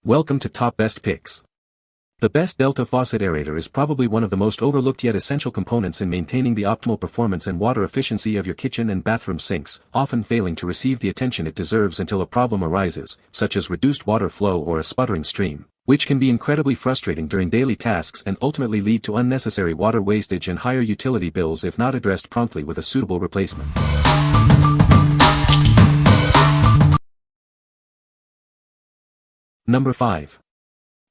Welcome to Top Best Picks. The best Delta Faucet Aerator is probably one of the most overlooked yet essential components in maintaining the optimal performance and water efficiency of your kitchen and bathroom sinks, often failing to receive the attention it deserves until a problem arises, such as reduced water flow or a sputtering stream, which can be incredibly frustrating during daily tasks and ultimately lead to unnecessary water wastage and higher utility bills if not addressed promptly with a suitable replacement. Number 5.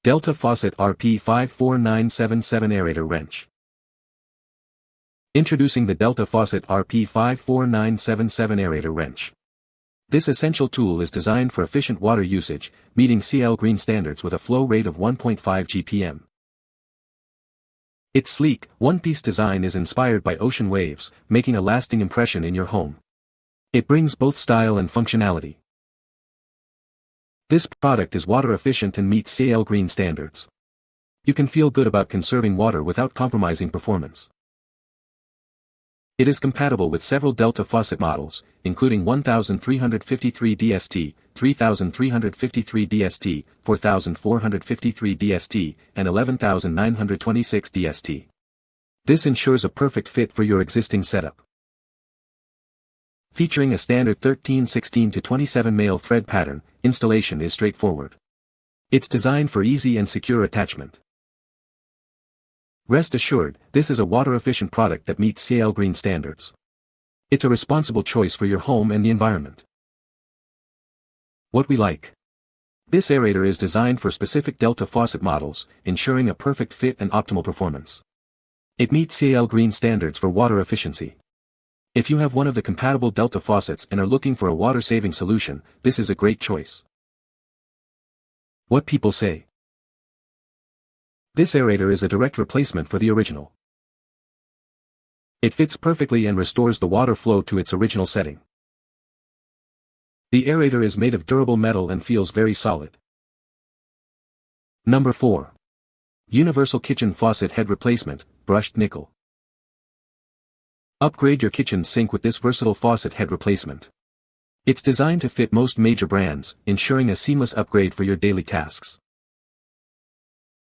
Delta Faucet RP54977 Aerator Wrench. Introducing the Delta Faucet RP54977 Aerator Wrench. This essential tool is designed for efficient water usage, meeting CL Green standards with a flow rate of 1.5 GPM. Its sleek, one-piece design is inspired by ocean waves, making a lasting impression in your home. It brings both style and functionality. This product is water efficient and meets CL Green standards. You can feel good about conserving water without compromising performance. It is compatible with several Delta Faucet models, including 1353 DST, 3353 DST, 4453 DST, and 11926 DST. This ensures a perfect fit for your existing setup. Featuring a standard 13-16-27 male thread pattern, installation is straightforward. It's designed for easy and secure attachment. Rest assured, this is a water-efficient product that meets CL Green standards. It's a responsible choice for your home and the environment. What we like. This aerator is designed for specific Delta Faucet models, ensuring a perfect fit and optimal performance. It meets CL Green standards for water efficiency. If you have one of the compatible Delta faucets and are looking for a water-saving solution, this is a great choice. What people say. This aerator is a direct replacement for the original. It fits perfectly and restores the water flow to its original setting. The aerator is made of durable metal and feels very solid. Number 4. Universal Kitchen Faucet Head Replacement, Brushed Nickel. Upgrade your kitchen sink with this versatile faucet head replacement. It's designed to fit most major brands, ensuring a seamless upgrade for your daily tasks.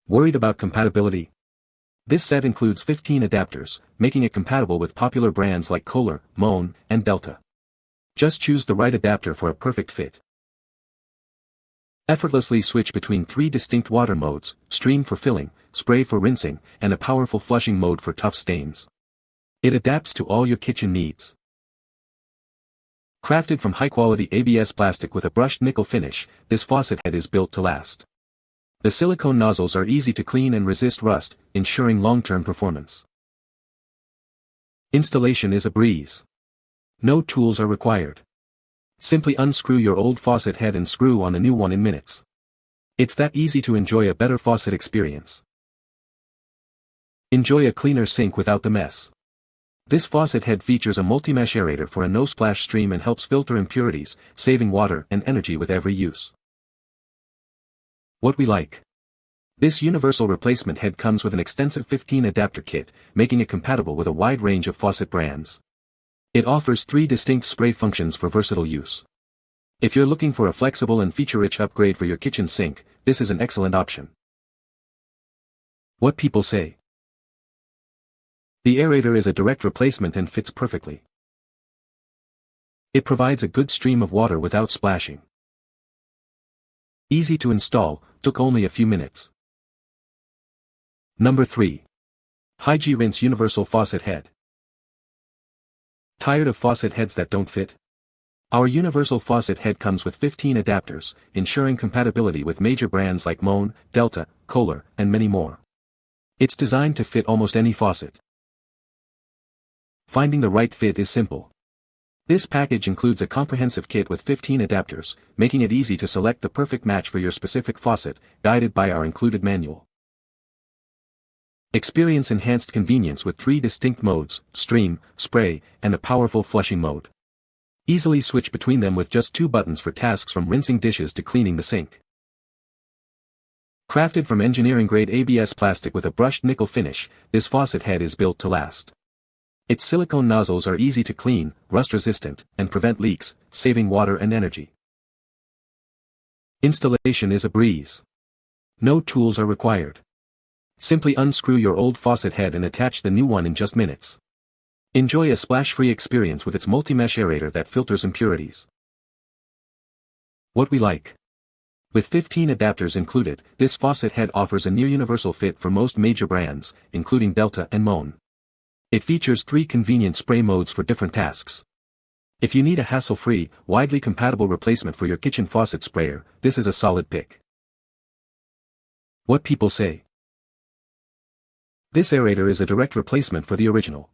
Worried about compatibility? This set includes 15 adapters, making it compatible with popular brands like Kohler, Moen, and Delta. Just choose the right adapter for a perfect fit. Effortlessly switch between 3 distinct water modes: stream for filling, spray for rinsing, and a powerful flushing mode for tough stains. It adapts to all your kitchen needs. Crafted from high-quality ABS plastic with a brushed nickel finish, this faucet head is built to last. The silicone nozzles are easy to clean and resist rust, ensuring long-term performance. Installation is a breeze. No tools are required. Simply unscrew your old faucet head and screw on a new one in minutes. It's that easy to enjoy a better faucet experience. Enjoy a cleaner sink without the mess. This faucet head features a multi-mesh aerator for a no-splash stream and helps filter impurities, saving water and energy with every use. What we like. This universal replacement head comes with an extensive 15 adapter kit, making it compatible with a wide range of faucet brands. It offers 3 distinct spray functions for versatile use. If you're looking for a flexible and feature-rich upgrade for your kitchen sink, this is an excellent option. What people say. The aerator is a direct replacement and fits perfectly. It provides a good stream of water without splashing. Easy to install, took only a few minutes. Number 3. Hygie Rinse Universal Faucet Head. Tired of faucet heads that don't fit? Our universal faucet head comes with 15 adapters, ensuring compatibility with major brands like Moen, Delta, Kohler, and many more. It's designed to fit almost any faucet. Finding the right fit is simple. This package includes a comprehensive kit with 15 adapters, making it easy to select the perfect match for your specific faucet, guided by our included manual. Experience enhanced convenience with 3 distinct modes: stream, spray, and a powerful flushing mode. Easily switch between them with just 2 buttons for tasks from rinsing dishes to cleaning the sink. Crafted from engineering-grade ABS plastic with a brushed nickel finish, this faucet head is built to last. Its silicone nozzles are easy to clean, rust-resistant, and prevent leaks, saving water and energy. Installation is a breeze. No tools are required. Simply unscrew your old faucet head and attach the new one in just minutes. Enjoy a splash-free experience with its multi-mesh aerator that filters impurities. What we like. With 15 adapters included, this faucet head offers a near-universal fit for most major brands, including Delta and Moen. It features 3 convenient spray modes for different tasks. If you need a hassle-free, widely compatible replacement for your kitchen faucet sprayer, this is a solid pick. What people say. This aerator is a direct replacement for the original.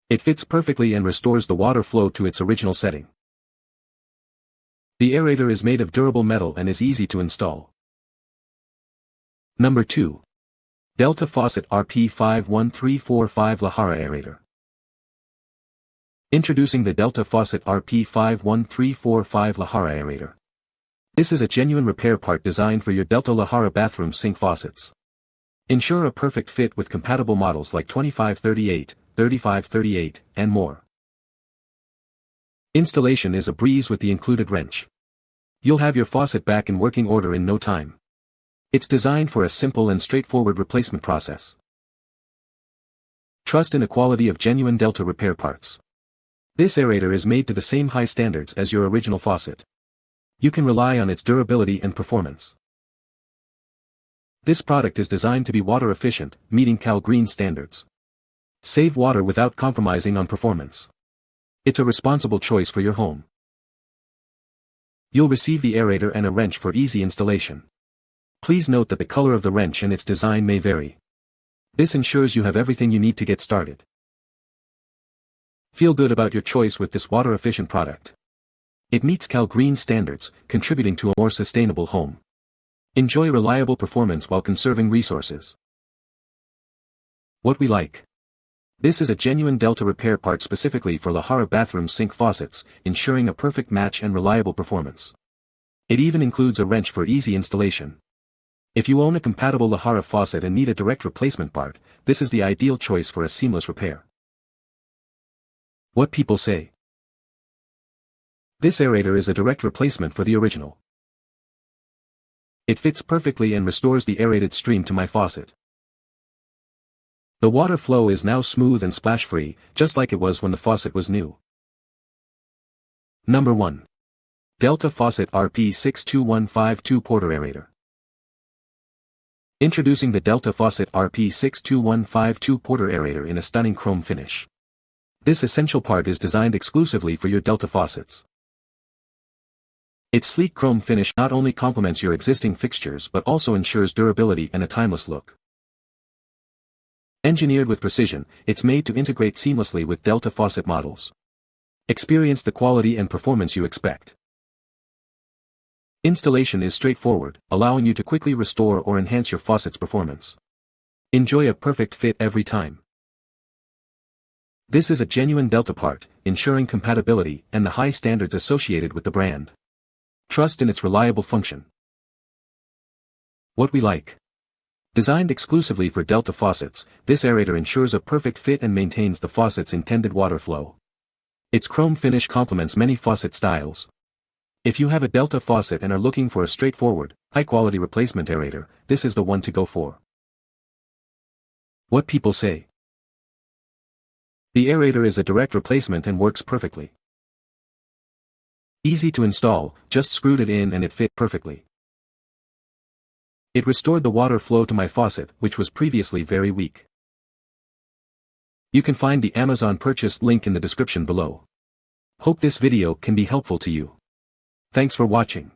It fits perfectly and restores the water flow to its original setting. The aerator is made of durable metal and is easy to install. Number 2. Delta Faucet RP51345 Lahara Aerator. Introducing the Delta Faucet RP51345 Lahara Aerator. This is a genuine repair part designed for your Delta Lahara bathroom sink faucets. Ensure a perfect fit with compatible models like 2538, 3538, and more. Installation is a breeze with the included wrench. You'll have your faucet back in working order in no time. It's designed for a simple and straightforward replacement process. Trust in the quality of genuine Delta repair parts. This aerator is made to the same high standards as your original faucet. You can rely on its durability and performance. This product is designed to be water efficient, meeting Cal Green standards. Save water without compromising on performance. It's a responsible choice for your home. You'll receive the aerator and a wrench for easy installation. Please note that the color of the wrench and its design may vary. This ensures you have everything you need to get started. Feel good about your choice with this water-efficient product. It meets Cal Green standards, contributing to a more sustainable home. Enjoy reliable performance while conserving resources. What we like. This is a genuine Delta repair part specifically for Lahara bathroom sink faucets, ensuring a perfect match and reliable performance. It even includes a wrench for easy installation. If you own a compatible Lahara faucet and need a direct replacement part, this is the ideal choice for a seamless repair. What people say. This aerator is a direct replacement for the original. It fits perfectly and restores the aerated stream to my faucet. The water flow is now smooth and splash-free, just like it was when the faucet was new. Number 1. Delta Faucet RP62152 Porter Aerator. Introducing the Delta Faucet RP62152 Porter Aerator in a stunning chrome finish. This essential part is designed exclusively for your Delta faucets. Its sleek chrome finish not only complements your existing fixtures but also ensures durability and a timeless look. Engineered with precision, it's made to integrate seamlessly with Delta faucet models. Experience the quality and performance you expect. Installation is straightforward, allowing you to quickly restore or enhance your faucet's performance. Enjoy a perfect fit every time. This is a genuine Delta part, ensuring compatibility and the high standards associated with the brand. Trust in its reliable function. What we like. Designed exclusively for Delta faucets, this aerator ensures a perfect fit and maintains the faucet's intended water flow. Its chrome finish complements many faucet styles. If you have a Delta faucet and are looking for a straightforward, high-quality replacement aerator, this is the one to go for. What people say. The aerator is a direct replacement and works perfectly. Easy to install, just screwed it in and it fit perfectly. It restored the water flow to my faucet, which was previously very weak. You can find the Amazon purchase link in the description below. Hope this video can be helpful to you. Thanks for watching.